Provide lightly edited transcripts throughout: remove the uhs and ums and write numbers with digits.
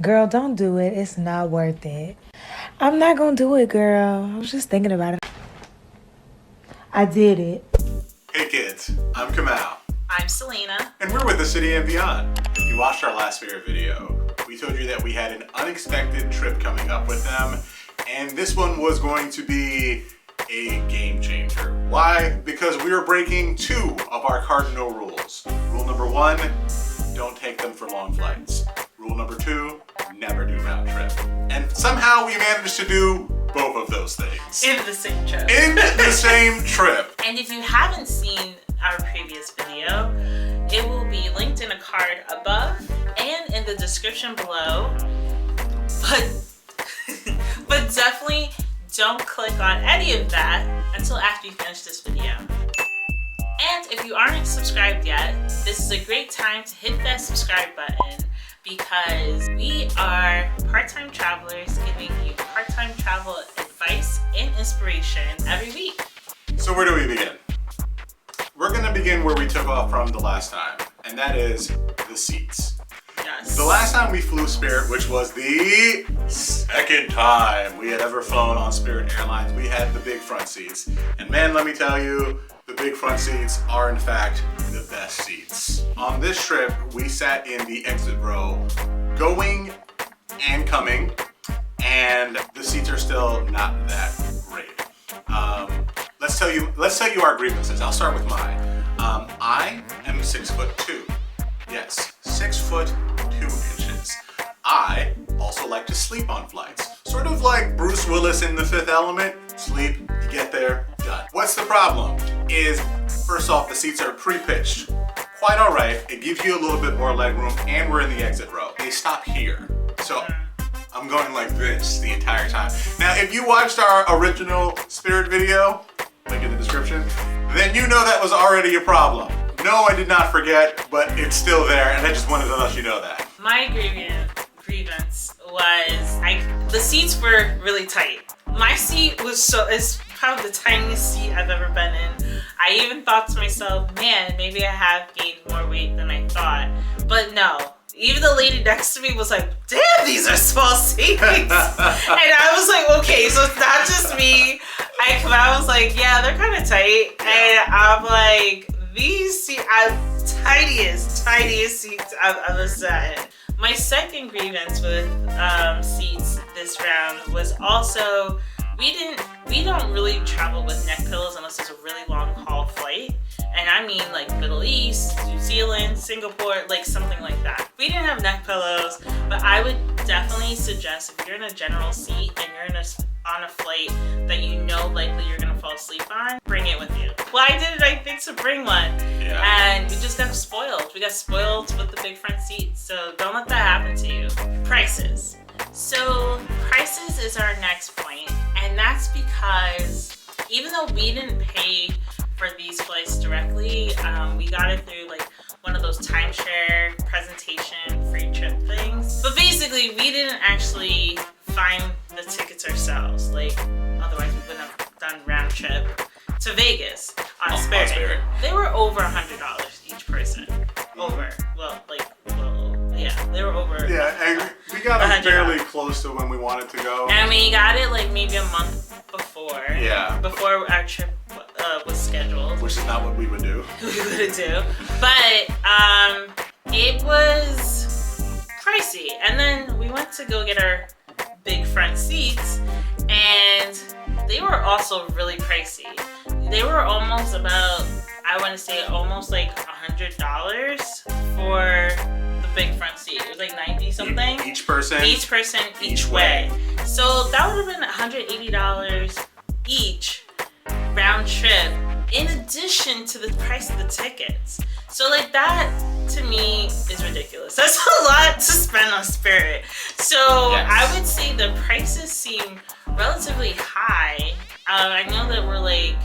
Girl, don't do it. It's not worth it. I'm not gonna do it, girl. I was just thinking about it. I did it. Hey kids, I'm Kamal. I'm Selena. And we're with the City and Beyond. If you watched our last Spirit video, we told you that we had an unexpected trip coming up with them, and this one was going to be a game changer. Why? Because we were breaking two of our cardinal rules. Rule number one, don't take them for long flights. Rule number two, never do round trip. And somehow we managed to do both of those things. In the same trip. In the same trip. And if you haven't seen our previous video, it will be linked in a card above and in the description below. But definitely don't click on any of that until after you finish this video. And if you aren't subscribed yet, this is a great time to hit that subscribe button because we are part-time travelers giving you part-time travel advice and inspiration every week. So where do we begin? We're gonna begin where we took off from the last time, and that is the seats. Yes. The last time we flew Spirit, which was the second time we had ever flown on Spirit Airlines, we had the big front seats. And man, let me tell you, the big front seats are in fact the best seats. On this trip, we sat in the exit row, going and coming, and the seats are still not that great. Let's tell you our grievances. I'll start with mine. I am 6'2". Yes, 6'2". I also like to sleep on flights. Sort of like Bruce Willis in The Fifth Element. Sleep, you get there, done. What's the problem? Is, first off, the seats are pre-pitched. Quite all right, it gives you a little bit more leg room, and we're in the exit row. They stop here. So I'm going like this the entire time. Now, if you watched our original Spirit video, link in the description, then you know that was already a problem. No, I did not forget, but it's still there, and I just wanted to let you know that. My grievance was the seats were really tight. My seat is probably the tiniest seat I've ever been in. I even thought to myself, man, maybe I have gained more weight than I thought. But no. Even the lady next to me was like, damn, these are small seats. And I was like, okay, so it's not just me. I was like, yeah, they're kind of tight. And I'm like, these seats are tiniest seats I've ever sat in. My second grievance with seats this round was also, we don't really travel with neck pillows unless it's a really long haul flight. And I mean like Middle East, New Zealand, Singapore, like something like that. We didn't have neck pillows, but I would definitely suggest if you're in a general seat and you're on a flight that you know likely you're gonna fall asleep on, bring it with you. Well, I didn't think to bring one. Yeah. And we just got spoiled. We got spoiled with the big front seats. So don't let that happen to you. Prices. So prices is our next point, and that's because even though we didn't pay for these flights directly, we got it through like one of those timeshare presentation free trip things. But basically, we didn't actually find the tickets ourselves. Like, otherwise we wouldn't have done round trip to Vegas on Spirit. They were over $100 each person. Yeah, they were over. Yeah, and we got them fairly close to when we wanted to go. And we got it like maybe a month before. Yeah. Before our trip was scheduled. Which is not what we would do. We wouldn't do. But it was pricey. And then we went to go get our big front seats, and they were also really pricey. They were almost about, I want to say almost like $100 for the big front seat. It was like 90 something. Each person? Each person, each way. So that would have been $180 each round trip, in addition to the price of the tickets. So like that to me is ridiculous. That's a lot to spend on Spirit. So yes. I would say the prices seem relatively high. I know that we're like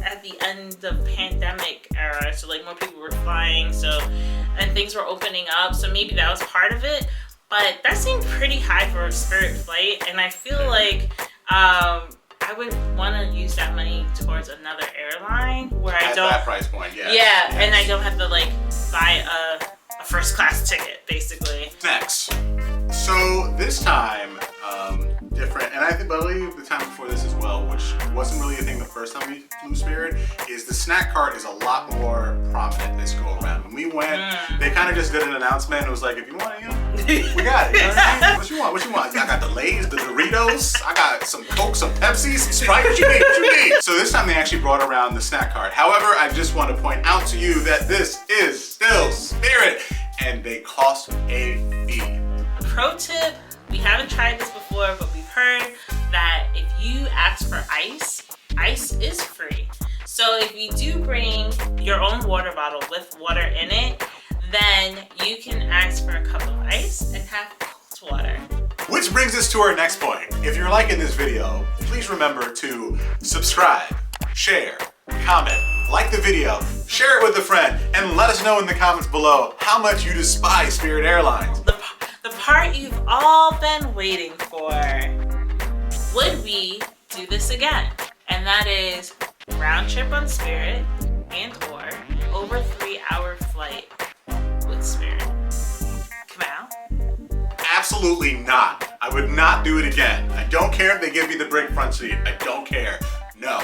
at the end of pandemic era, so like more people were flying, and things were opening up, so maybe that was part of it. But that seemed pretty high for a Spirit flight, and I feel like I would want to use that money towards another airline where I don't. At that price point, yeah. Yeah, yes. And I don't have to like buy a first class ticket, basically. Next, this time, different, and I believe the time before this as well, which wasn't really a thing the first time we flew Spirit, is the snack cart is a lot more prominent this go around. When we went, they kind of just did an announcement. It was like, if you want it, we got it. You know what I mean? What you want? What you want? I got the Lay's, the Doritos. I got some Coke, some Pepsi, some Sprite. What you need? What you need? So this time they actually brought around the snack cart. However, I just want to point out to you that this is still Spirit, and they cost a fee. Pro tip, we haven't tried this before, but we've heard that if you ask for ice is free. So if you do bring your own water bottle with water in it, then you can ask for a cup of ice and have cold water. Which brings us to our next point. If you're liking this video, please remember to subscribe, share, comment, like the video, share it with a friend, and let us know in the comments below how much you despise Spirit Airlines. The part you've all been waiting for. Would we do this again? And that is round trip on Spirit and or over 3-hour flight with Spirit. Come out? Absolutely not. I would not do it again. I don't care if they give me the big front seat. I don't care. No,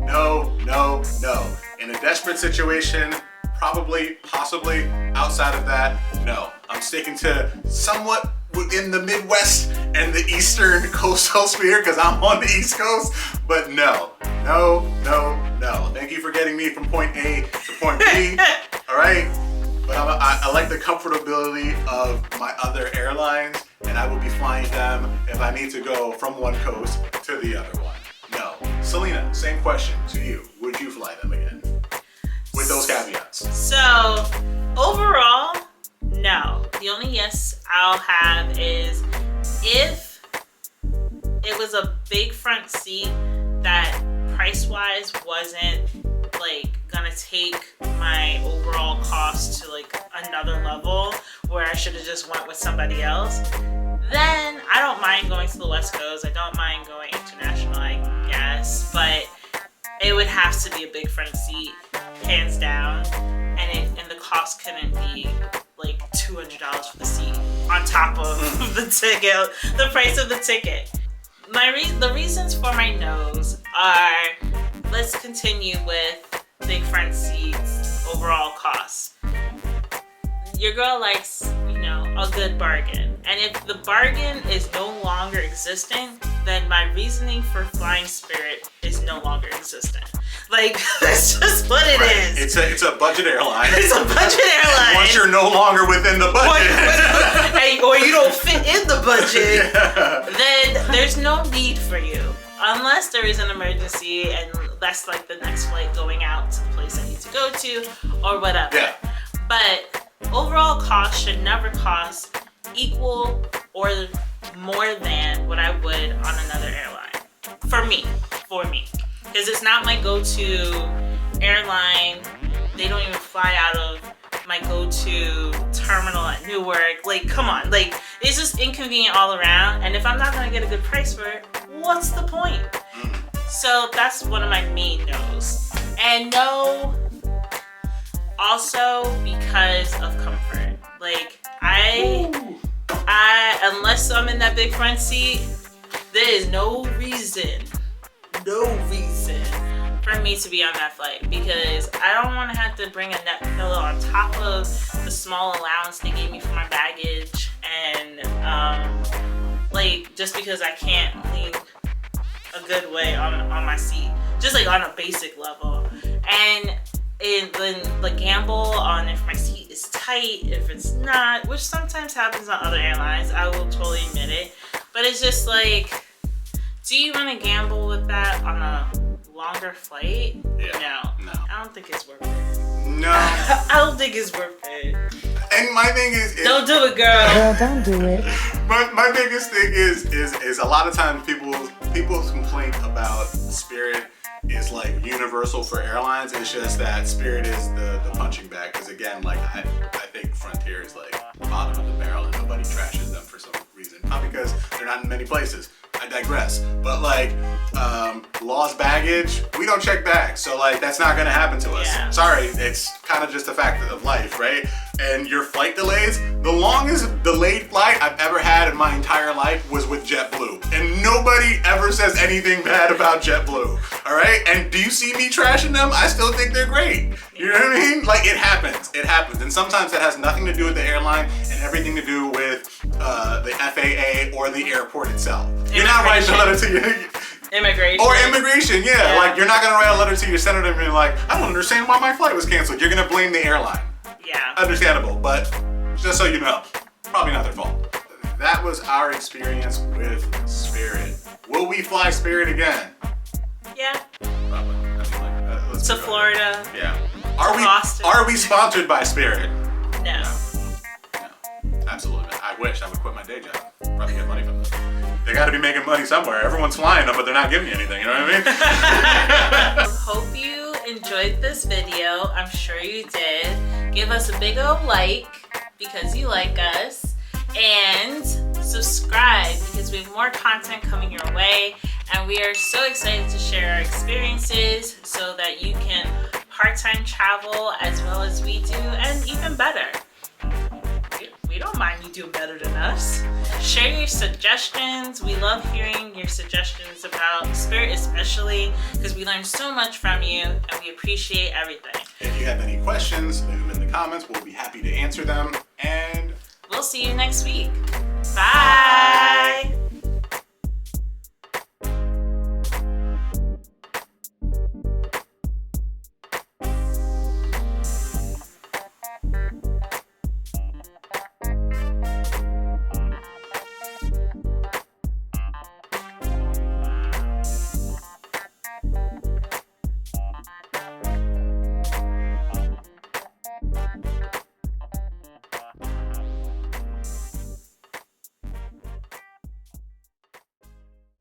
no, no, no. In a desperate situation, probably, possibly, outside of that, no. I'm sticking to somewhat within the Midwest and the Eastern coastal sphere because I'm on the East Coast, but no, no, no, no. Thank you for getting me from point A to point B, all right? But I like the comfortability of my other airlines, and I will be flying them if I need to go from one coast to the other one. No. Selena, same question to you. Would you fly them again? With those caveats. So, overall, no. The only yes I'll have is if it was a big front seat that price-wise wasn't like gonna take my overall cost to like another level where I should have just went with somebody else, then I don't mind going to the West Coast. I don't mind going international, I guess, but it would have to be a big front seat, hands down, and the cost couldn't be like $200 for the seat on top of the ticket, the price of the ticket. The reasons for my no's are, let's continue with big front seats, overall costs. Your girl likes, a good bargain. And if the bargain is no longer existent, then my reasoning for flying Spirit is no longer existent. Like, that's just what it is. It's a budget airline. It's a budget airline. Once you're no longer within the budget. Or you don't fit in the budget, then there's no need for you. Unless there is an emergency and that's like the next flight going out to the place I need to go to or whatever. Yeah. But overall cost should never cost equal or more than what I would on another airline. For me. Because it's not my go-to airline. They don't even fly out of my go-to terminal at Newark. Like, come on. Like, it's just inconvenient all around. And if I'm not going to get a good price for it, what's the point? So that's one of my main no's. And no, also because of comfort. Like, I unless I'm in that big front seat, there is no reason for me to be on that flight, because I don't want to have to bring a neck pillow on top of the small allowance they gave me for my baggage, and just because I can't lean a good way on my seat, just like on a basic level, and then the gamble on if my seat is tight, if it's not, which sometimes happens on other airlines, I will totally admit it, but it's just like, do you want to gamble with that on a longer flight? Yeah. No. I don't think it's worth it. No. I don't think it's worth it. And my thing is, don't do it, girl. Girl, don't do it. My biggest thing is a lot of times people's complaint about Spirit is like universal for airlines. It's just that Spirit is the punching bag. Because again, like I think Frontier is like bottom of the barrel and nobody trashes them for some reason. Not because they're not in many places. I digress. But like lost baggage, we don't check bags. So like that's not gonna happen to us. Yeah. Sorry, it's kind of just a fact of life, right? And your flight delays, the longest delayed flight I've ever had in my entire life was with JetBlue. And nobody ever says anything bad about JetBlue, all right? And do you see me trashing them? I still think they're great. You know what I mean? Like, it happens. It happens. And sometimes that has nothing to do with the airline and everything to do with the FAA or the airport itself. You're not writing a letter to your... Immigration. Or immigration, yeah. Like, you're not going to write a letter to your senator and be like, I don't understand why my flight was canceled. You're going to blame the airline. Yeah. Understandable, but just so you know, probably not their fault. That was our experience with Spirit. Will we fly Spirit again? Yeah. Probably. I mean, like, let's To be Florida. honest. Yeah. Boston. Are we sponsored by Spirit? No. No. Absolutely not. I wish I would quit my day job. Probably get money from them. They got to be making money somewhere. Everyone's flying them, but they're not giving you anything. You know what I mean? Hope you enjoyed this video. I'm sure you did. Give us a big old like because you like us. And subscribe because we have more content coming your way. And we are so excited to share our experiences so that you can part-time travel as well as we do, and even better. We don't mind you doing better than us. Share your suggestions. We love hearing your suggestions about Spirit, especially because we learned so much from you and we appreciate everything. If you have any questions, leave them in the comments. We'll be happy to answer them. And we'll see you next week.